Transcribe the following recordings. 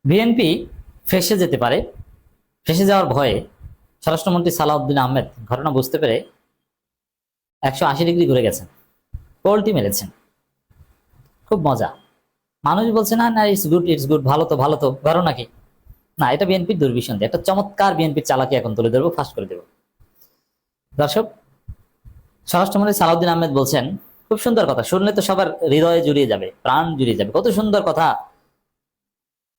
BNP ফেঁসে যেতে পারে। ফেঁসে যাওয়ার ভয়ে স্বরাষ্ট্রমন্ত্রী সালাউদ্দিন আহমেদ ঘটনা বুঝতে পেরে 180 ডিগ্রি ঘুরে গেছেন, পোল্টি মেরেছেন। খুব মজা। মানুষ বলছে না না ইটস গুড, ইটস গুড, ভালো তো ভালো তো, ধরো নাকি না, এটা বিএনপির দুর্বিসন্ধি। একটা চমৎকার বিএনপির চালাকি এখন তুলে ধরবো, ফাঁস করে দেবো। দর্শক, স্বরাষ্ট্রমন্ত্রী সালাউদ্দিন আহমেদ বলছেন খুব সুন্দর কথা, শুনলে তো সবার হৃদয়ে জুড়িয়ে যাবে, প্রাণ জুড়িয়ে যাবে, কত সুন্দর কথা।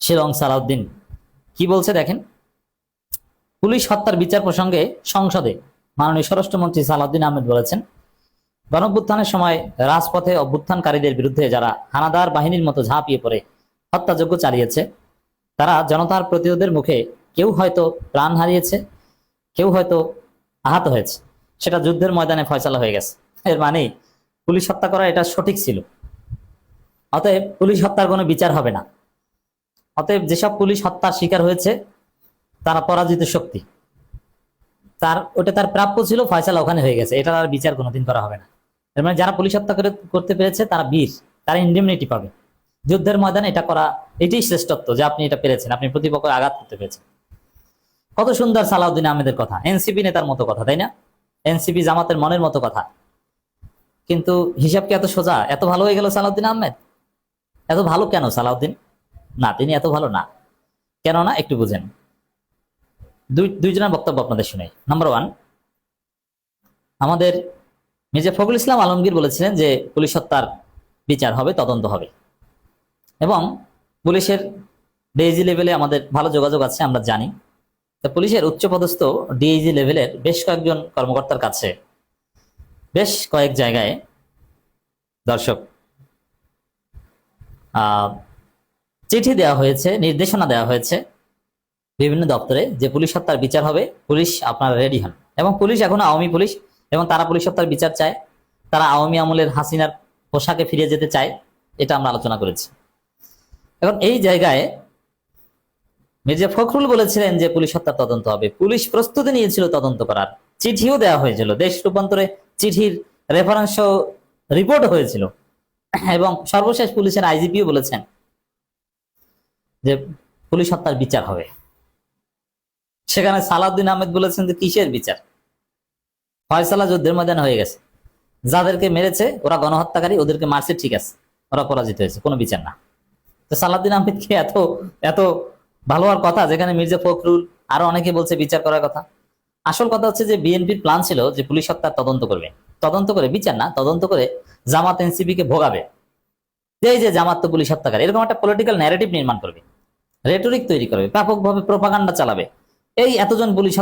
শিলং সালাউদ্দিন কি বলছে দেখেন। পুলিশ হত্যার বিচার প্রসঙ্গে সংসদে মাননীয় স্বরাষ্ট্রমন্ত্রী সালাউদ্দিন আহমেদ বলেছেন, গণঅভ্যুত্থানের সময় রাজপথে অভ্যুত্থানকারীদের বিরুদ্ধে যারা হানাদার বাহিনীর মতো ঝাঁপিয়ে পড়ে হত্যাযজ্ঞ চালিয়েছে, তারা জনতার প্রতিরোধের মুখে কেউ হয়তো প্রাণ হারিয়েছে, কেউ হয়তো আহত হয়েছে, সেটা যুদ্ধের ময়দানে ফয়সালা হয়ে গেছে। এর মানে পুলিশ হত্যা করা এটা সঠিক ছিল, অতএব পুলিশ হত্যার কোনো বিচার হবে না। অতএব যেসব পুলিশ হত্যার শিকার হয়েছে তারা পরাজিত শক্তি, ওটা তার প্রাপ্য ছিল, ফয়সালা ওখানে হয়ে গেছে, এটার আর বিচার কোনোদিন করা হবে না। এর মানে যারা পুলিশ হত্যা করতে পেরেছে তারা বীর, তারা ইন্ডেমনিটি পাবে। যুদ্ধের ময়দানে এটা করা এটাই শ্রেষ্ঠত্ব, যে আপনি এটা পেরেছেন, আপনি প্রতিপক্ষকে আঘাত করতে পেরেছেন। কত সুন্দর সালাউদ্দিন আহমেদের কথা, এনসিপি নেতার মতো কথা, তাই না? এনসিপি জামাতের মনের মতো কথা। কিন্তু হিসাব কি এত সোজা? এত ভালো হয়ে গেল সালাউদ্দিন আহমেদ? এত ভালো কেন সালাউদ্দিন? না, তিনি এত ভালো না। কেন না একটু বুঝেন। দুইজনের বক্তব্য আপনাদের শুনে। নাম্বার ওয়ান, আমাদের মির্জা ফখরুল ইসলাম আলমগীর বলেছিলেন যে পুলিশ হত্যার বিচার হবে, তদন্ত হবে, এবং পুলিশের ডিআইজি লেভেলে আমাদের ভালো যোগাযোগ আছে, আমরা জানি। তো পুলিশের উচ্চপদস্থ ডিআইজি লেভেলের বেশ কয়েকজন কর্মকর্তার কাছে বেশ কয়েক জায়গায় দর্শক চিঠি দেওয়া হয়েছে, নির্দেশনা দেওয়া হয়েছে বিভিন্ন দপ্তরে যে পুলিশ হত্যার বিচার হবে, পুলিশ আপনারা রেডি হন। এবং পুলিশ এখনো আওয়ামী পুলিশ, এবং তারা পুলিশ হত্যার বিচার চায়, তারা আওয়ামী আমলের হাসিনার পোশাকে ফিরে যেতে চায়, এটা আমরা আলোচনা করেছি। এখন এই জায়গায় মির্জা ফখরুল বলেছিলেন যে পুলিশ হত্যার তদন্ত হবে, পুলিশ প্রস্তুতি নিয়েছিল তদন্ত করার, চিঠিও দেওয়া হয়েছিল, দেশ রূপান্তরে চিঠির রেফারেন্স রিপোর্ট হয়েছিল, এবং সর্বশেষ পুলিশের আইজিপিও বলেছেন যে পুলিশ হত্যার বিচার হবে। সেখানে সালাউদ্দিন আহমেদ বলেছেন যে কিসের বিচার? ফয়সালা যুদ্ধের ময়দানে হয়ে গেছে, যাদেরকে মেরেছে ওরা গণহত্যাকারী, ওদেরকে মারছে, ঠিক আছে, ওরা পরাজিত হয়েছে, কোনো বিচার না। তো সালাউদ্দিন আহমেদ কি এত এত ভালো হওয়ার কথা, যেখানে মির্জা ফখরুল আরো অনেকে বলছে বিচার করার কথা? আসল কথা হচ্ছে যে বিএনপির প্ল্যান ছিল যে পুলিশ হত্যার তদন্ত করবে, তদন্ত করে, বিচার না, তদন্ত করে জামাত এনসিপি কে ভোগাবে, এই যে জামাত তো পুলিশ হত্যাকারী, এরকম একটা পলিটিক্যাল ন্যারেটিভ নির্মাণ করবে, রেটরিক তৈরি করবে, ব্যাপকভাবে প্রোপাগান্ডা চালাবে। এই এতজন পুলিশ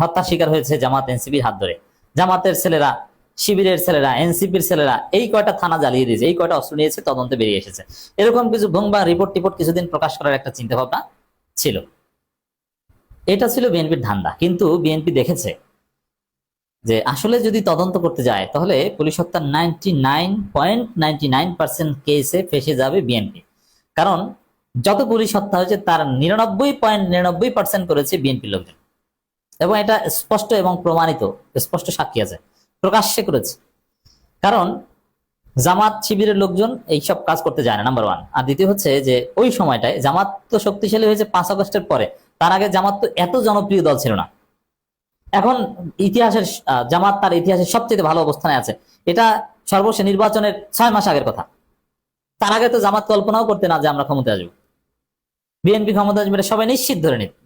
হত্যার শিকার হয়েছে জামাত এনসিপির হাত ধরে, জামাতের ছেলেরা, শিবিরের ছেলেরা, এনসিপির ছেলেরা এই কয়টা থানা জ্বালিয়ে দিয়েছে, এই কয়টা অস্ত্র নিয়েছে, তদন্তে বেরিয়ে এসেছে। এরকম কিছু ভঙ্গা রিপোর্ট টিপোর্ট কিছুদিন প্রকাশ করার একটা চিন্তা ভাবনা ছিল। এটা ছিল বিএনপির ধান্দা। কিন্তু বিএনপি দেখেছে যে আসলে যদি তদন্ত করতে যায় তাহলে পুলিশ হত্যার 99.99% কেসে ফেসে যাবে বিএনপি। কারণ যত পুলিশ হত্যা হয়েছে তার 99.99% করেছে বিএনপির লোকজন, এবং এটা স্পষ্ট এবং প্রমাণিত, স্পষ্ট সাক্ষী আছে, প্রকাশ্যে করেছে। কারণ জামাত শিবিরের লোকজন এইসব কাজ করতে যায় না, নাম্বার ওয়ান। আর দ্বিতীয় হচ্ছে যে ওই সময়টায় জামাত তো শক্তিশালী হয়েছে 5 আগস্টের পরে, তার আগে জামাত তো এত জনপ্রিয় দল ছিল না। এখন ইতিহাসের জামাত তার ইতিহাসের সবচেয়ে ভালো অবস্থানে আছে, এটা সর্বশেষ নির্বাচনের 6 মাস আগের কথা। তার আগে তো জামাত কল্পনাও করতে না যে আমরা ক্ষমতা আসবো, বিএনপি ক্ষমতা আসবে, সবাই নিশ্চিত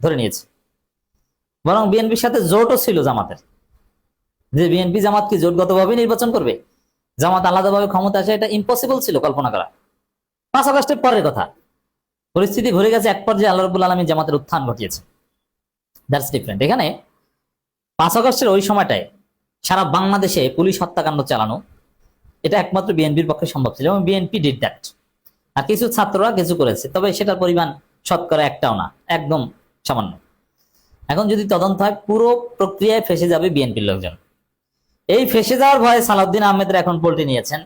ধরে নিয়েছে। বরং বিএনপির সাথে জোটও ছিল জামাতের, যে বিএনপি জামাত কি জোটগতভাবে নির্বাচন করবে, জামাত আলাদাভাবে ক্ষমতা আসে, এটা ইম্পসিবল ছিল কল্পনা করা। 5 আগস্টের পরের কথা, পরিস্থিতি ঘুরে গেছে, এক পর্যায়ে আল্লাহ রাব্বুল আলামিন জামাতের উত্থান ঘটিয়েছে। That's different. এখানে 5 আগস্টের ওই সময়টায় সারা বাংলাদেশে পুলিশ হত্যাকাণ্ড চালানো, এটা একমাত্র বিএনপির পক্ষে সম্ভব ছিল, এবং বিএনপি ডিড দ্যাট। আর কিছু ছাত্ররা কিছু করেছে, তবে সেটার পরিমাণ শতকরা একটাও না, একদম সামান্য। এখন যদি তদন্ত হয়, পুরো প্রক্রিয়ায় ফেসে যাবে বিএনপির লোকজন। এই ফেসে যাওয়ার ভয়ে সালাউদ্দিন আহমেদরা এখন পল্টে নিয়েছেন,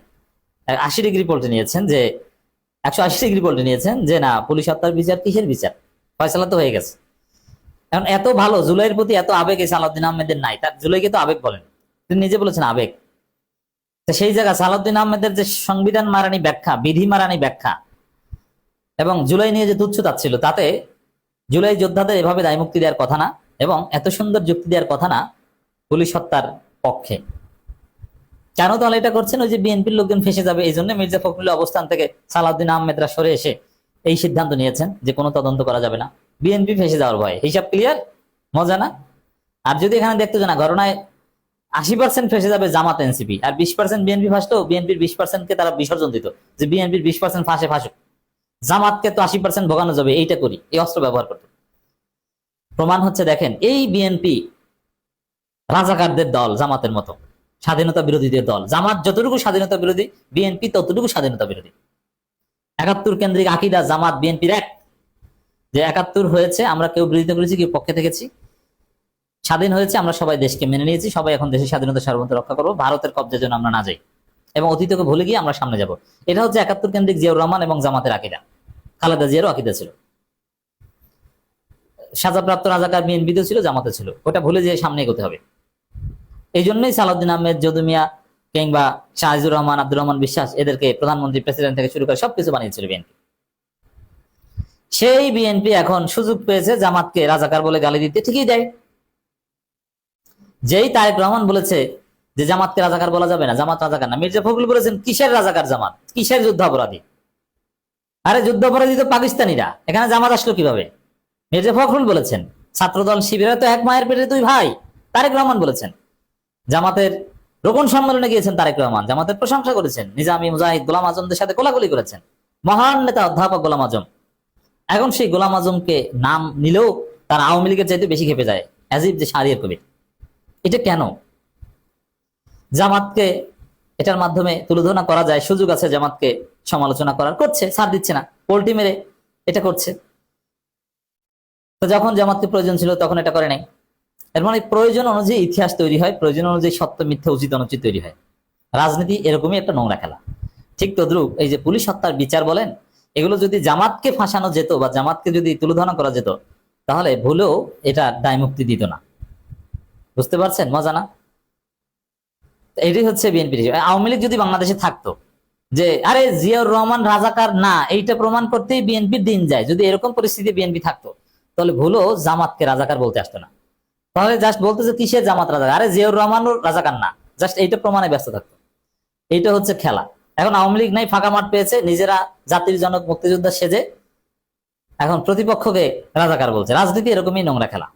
80 ডিগ্রি পল্টে নিয়েছেন, যে 180 ডিগ্রি পল্টে নিয়েছেন যে না, পুলিশ হত্যার বিচার কিসের বিচার, ফয়সালা তো হয়ে গেছে। এখন এত ভালো, জুলাইয়ের প্রতি এত আবেগ এই সালাউদ্দিন আহমেদের নাই। তার জুলাইকে তো আবেগ বলেন, তিনি নিজে বলেছেন আবেগ। তো সেই জায়গা সালাউদ্দিন আহমেদের যে সংবিধান মারানি ব্যাখ্যা, বিধি মারানি ব্যাখ্যা, এবং জুলাই নিয়ে যে তুচ্ছতা ছিল, তাতে জুলাই যোদ্ধাদের এভাবে দায়মুক্তি দেওয়ার কথা না, এবং এত সুন্দর যুক্তি দেওয়ার কথা না পুলিশ হত্যার পক্ষে। কেন তাহলে এটা করছেন? ওই যে বিএনপির লোকজন ফেসে যাবে, এই জন্য মির্জা ফখরুলের অবস্থান থেকে সালাউদ্দিন আহমেদরা সরে এসে এই সিদ্ধান্ত নিয়েছেন যে কোনো তদন্ত করা যাবে না, বিএনপি ফেসে যাওয়ার ভয়ে। হিসাব ক্লিয়ার? মজা না? আর যদি এখানে দেখতো যে না, ঘটনায় 80% ফেসে যাবে জামাত এনসিপি, আর 20% বিএনপি ফাঁসতো, বিএনপির 20%কে তারা বিসর্জন দিত, যে বিএনপির 20% ফাঁসে ফাঁসুক, জামাতকে তো 80% ভোগানো যাবে, এইটা করি, এই অস্ত্র ব্যবহার করত। প্রমাণ হচ্ছে দেখেন, এই বিএনপি রাজাকারদের দল, জামাতের মতো স্বাধীনতা বিরোধীদের দল। জামাত যতটুকু স্বাধীনতা বিরোধী, বিএনপি ততটুকু স্বাধীনতা বিরোধী। 71 কেন্দ্রিক আকিদা জামাত বিএনপির এক, যে 71 হয়েছে, আমরা কেউ বিরোধিতা করেছি, কেউ পক্ষে থেকেছি, স্বাধীন হয়েছে, আমরা সবাই দেশকে মেনে নিয়েছি, সবাই এখন দেশের স্বাধীনতা সার্বভৌমত্ব রক্ষা করবো, ভারতের কবজার জন্য আমরা না যাই এবং অতীতকে ভুলে গিয়ে আমরা সামনে যাব। এটা হচ্ছে 71 কেন্দ্রিক জিয়াউর রহমান এবং জামাতের আকিদা। খালেদা জিয়ারও আকিদা ছিল। সাজাপ্রাপ্ত রাজাকার বিএনপিতেও ছিল, জামাতে ছিল, ওটা ভুলে যেয়ে সামনে এগোতে হবে। এই জন্যই সালাউদ্দিন আহমেদ, যদু মিয়া কিংবা শাহিজুর রহমান, আব্দুর রহমান বিশ্বাস, এদেরকে প্রধানমন্ত্রী, প্রেসিডেন্ট থেকে শুরু করে সবকিছু বানিয়েছিল বিএনপি। সেই বিএনপি এখন সুযোগ পেয়েছে জামাতকে রাজাকার বলে গালি দিতে, ঠিকই দেয়। যেই তারেক রহমান বলেছে যে জামাতকে রাজাকার বলা যাবে না, জামাত রাজাকার না, মির্জা ফখরুল বলেছেন কিসের রাজাকার জামাত, কিসের যুদ্ধাপরাধী? আরে যুদ্ধাপরাধী তো পাকিস্তানিরা, এখানে জামাত আসলো কিভাবে? মির্জা ফখরুল বলেছেন। ছাত্রদল শিবিরে তো এক মায়ের পেটে দুই ভাই, তারেক রহমান বলেছেন। জামাতের রোকন সম্মেলনে গিয়েছেন তারেক রহমান, জামাতের প্রশংসা করেছেন, নিজামী, মুজাহিদ, গোলাম আজমদের সাথে কোলাকুলি করেছেন। মহান নেতা অধ্যাপক গোলাম আজম। এখন সেই গোলাম আজমকে নাম নিলেও তার আওয়ামী লীগের চাইতে বেশি খেপে যায়, অ্যাজিব যে শাহরিয়ার কবির। এটা কেন? জামাতকে এটার মাধ্যমে তুলোধনা করা যায়, সুযোগ আছে জামাতকে সমালোচনা করার, করছে, ছাড় দিচ্ছে না, পোল্টি মেরে এটা করছে। তো যখন জামাতকে প্রয়োজন ছিল তখন এটা করে নাই। এর মানে প্রয়োজন অনুযায়ী ইতিহাস তৈরি হয়, প্রয়োজন অনুযায়ী সত্য মিথ্যা, উচিত অনুচিত তৈরি হয়। রাজনীতি এরকমই একটা নোংরা খেলা। ঠিক তদ্রুপ এই যে পুলিশ হত্যার বিচার বলেন, এগুলো যদি জামাতকে ফাঁসানো যেত বা জামাতকে যদি তুলোধনা করা যেত, তাহলে ভুলেও এটা দায় মুক্তি দিত না। বুঝতে পারছেন? মজা না? এটাই হচ্ছে বিএনপির। আওয়ামী লীগ যদি বাংলাদেশে থাকতো, যে আরে জিয়াউর রহমান রাজাকার না, এইটা প্রমাণ করতেই বিএনপির দিন যায়, যদি এরকম পরিস্থিতি বিএনপি থাকতো, তাহলে ভুলেও জামাতকে রাজাকার বলতে আসতো না। তাহলে জাস্ট বলতো যে কিসের জামাত রাজাকার, আরে জিয়াউর রহমানও রাজাকার না, জাস্ট এইটা প্রমাণে ব্যস্ত থাকতো। এইটা হচ্ছে খেলা। এখন আওয়ামী লীগ নাই, ফাঁকা মাঠ পেয়েছে, নিজেরা জাতির জনক মুক্তিযোদ্ধা সেজে এখন প্রতিপক্ষকে রাজাকার বলছে। রাজনীতি এরকমই নোংরা খেলা।